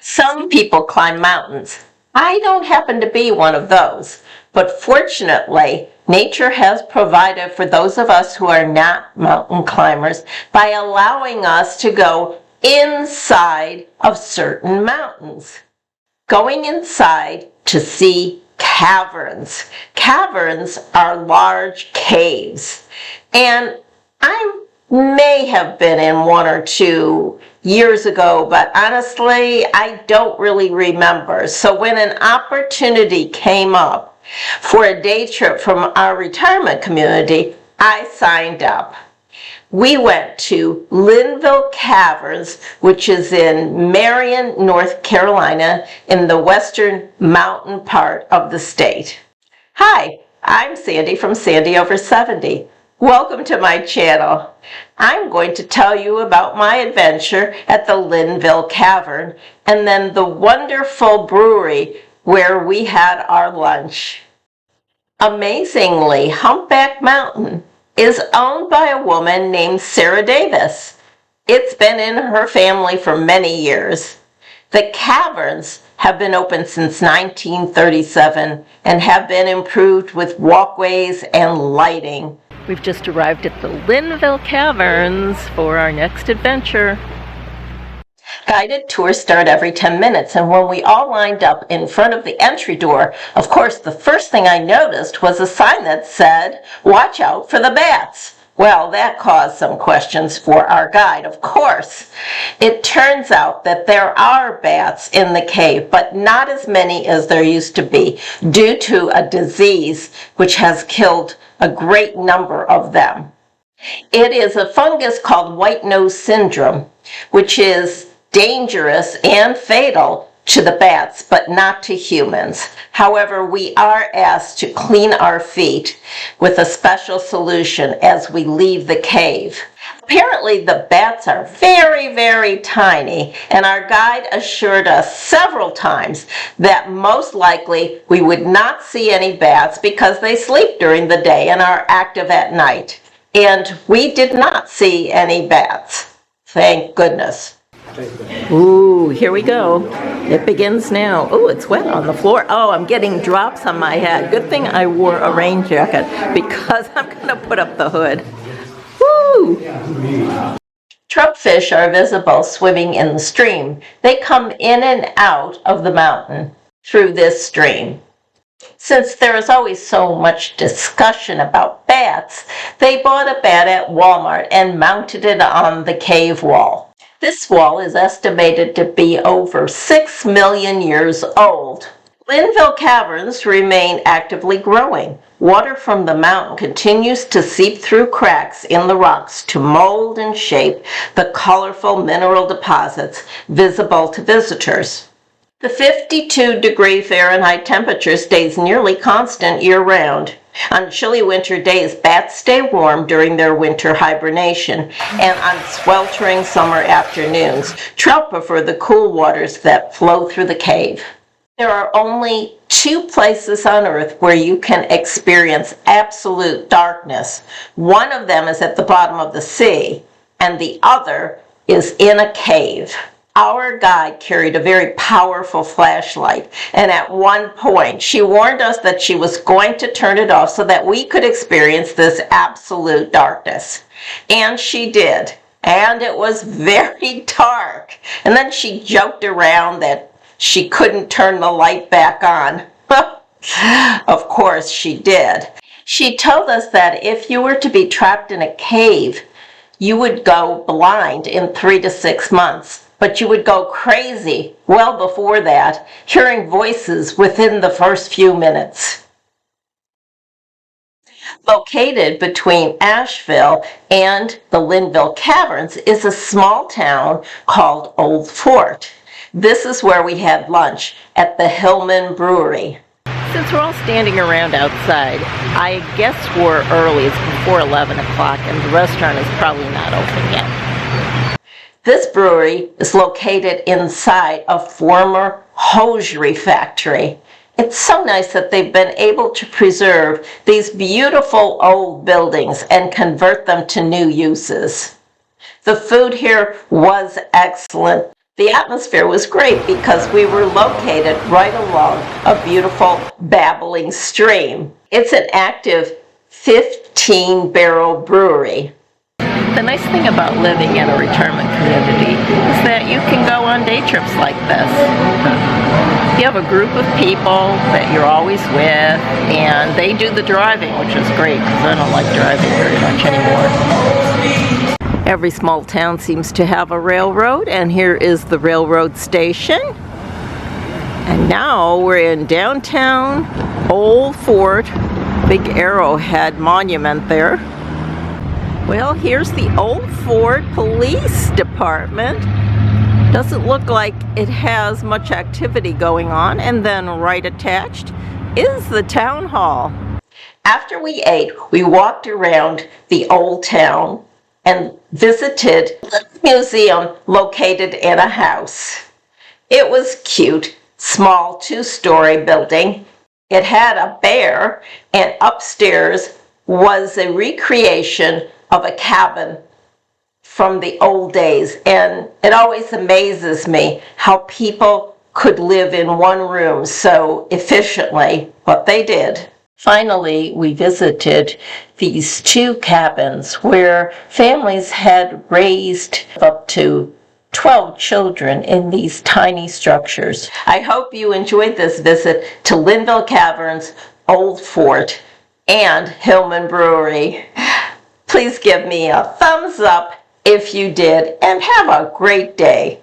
Some people climb mountains. I don't happen to be one of those, but fortunately, nature has provided for those of us who are not mountain climbers by allowing us to go inside of certain mountains. Going inside to see caverns. Caverns are large caves, and I may have been in one or two years ago, but honestly, I don't really remember. So when an opportunity came up for a day trip from our retirement community, I signed up. We went to Linville Caverns, which is in Marion, North Carolina, in the western mountain part of the state. Hi, I'm Sandy from Sandy Over 70. Welcome to my channel. I'm going to tell you about my adventure at the Linville Cavern and then the wonderful brewery where we had our lunch. Amazingly, Humpback Mountain is owned by a woman named Sarah Davis. It's been in her family for many years. The caverns have been open since 1937 and have been improved with walkways and lighting. We've just arrived at the Linville Caverns for our next adventure. Guided tours start every 10 minutes, and when we all lined up in front of the entry door, of course, the first thing I noticed was a sign that said, "Watch out for the bats." Well, that caused some questions for our guide, of course. It turns out that there are bats in the cave, but not as many as there used to be due to a disease which has killed a great number of them. It is a fungus called white nose syndrome, which is dangerous and fatal to the bats, but not to humans. However, we are asked to clean our feet with a special solution as we leave the cave. Apparently, the bats are very, very tiny, and our guide assured us several times that most likely we would not see any bats because they sleep during the day and are active at night. And we did not see any bats. Thank goodness. Ooh, here we go. It begins now. Oh, it's wet on the floor. Oh, I'm getting drops on my head. Good thing I wore a rain jacket because I'm going to put up the hood. Woo! Trubfish are visible swimming in the stream. They come in and out of the mountain through this stream. Since there is always so much discussion about bats, they bought a bat at Walmart and mounted it on the cave wall. This wall is estimated to be over 6 million years old. Linville Caverns remain actively growing. Water from the mountain continues to seep through cracks in the rocks to mold and shape the colorful mineral deposits visible to visitors. The 52-degree Fahrenheit temperature stays nearly constant year-round. On chilly winter days, bats stay warm during their winter hibernation, and on sweltering summer afternoons, trout prefer the cool waters that flow through the cave. There are only 2 places on Earth where you can experience absolute darkness. One of them is at the bottom of the sea, and the other is in a cave. Our guide carried a very powerful flashlight, and at one point she warned us that she was going to turn it off so that we could experience this absolute darkness. And she did, and it was very dark. And then she joked around that she couldn't turn the light back on. Of course she did. She told us that if you were to be trapped in a cave, you would go blind in 3 to 6 months. But you would go crazy well before that, hearing voices within the first few minutes. Located between Asheville and the Linville Caverns is a small town called Old Fort. This is where we had lunch at the Hillman Brewery. Since we're all standing around outside, I guess we're early. It's before 11 o'clock and the restaurant is probably not open yet. This brewery is located inside a former hosiery factory. It's so nice that they've been able to preserve these beautiful old buildings and convert them to new uses. The food here was excellent. The atmosphere was great because we were located right along a beautiful babbling stream. It's an active 15-barrel brewery. The nice thing about living in a retirement community is that you can go on day trips like this. You have a group of people that you're always with, and they do the driving, which is great because I don't like driving very much anymore. Every small town seems to have a railroad, and here is the railroad station. And now we're in downtown Old Fort, big arrowhead monument there. Well, here's the Old Fort Police Department. Doesn't look like it has much activity going on. And then right attached is the town hall. After we ate, we walked around the old town and visited the museum located in a house. It was cute, small 2-story building. It had a bear, and upstairs was a recreation of a cabin from the old days. And it always amazes me how people could live in one room so efficiently, but they did. Finally, we visited these 2 cabins where families had raised up to 12 children in these tiny structures. I hope you enjoyed this visit to Linville Caverns, Old Fort, and Hillman Brewery. Please give me a thumbs up if you did, and have a great day.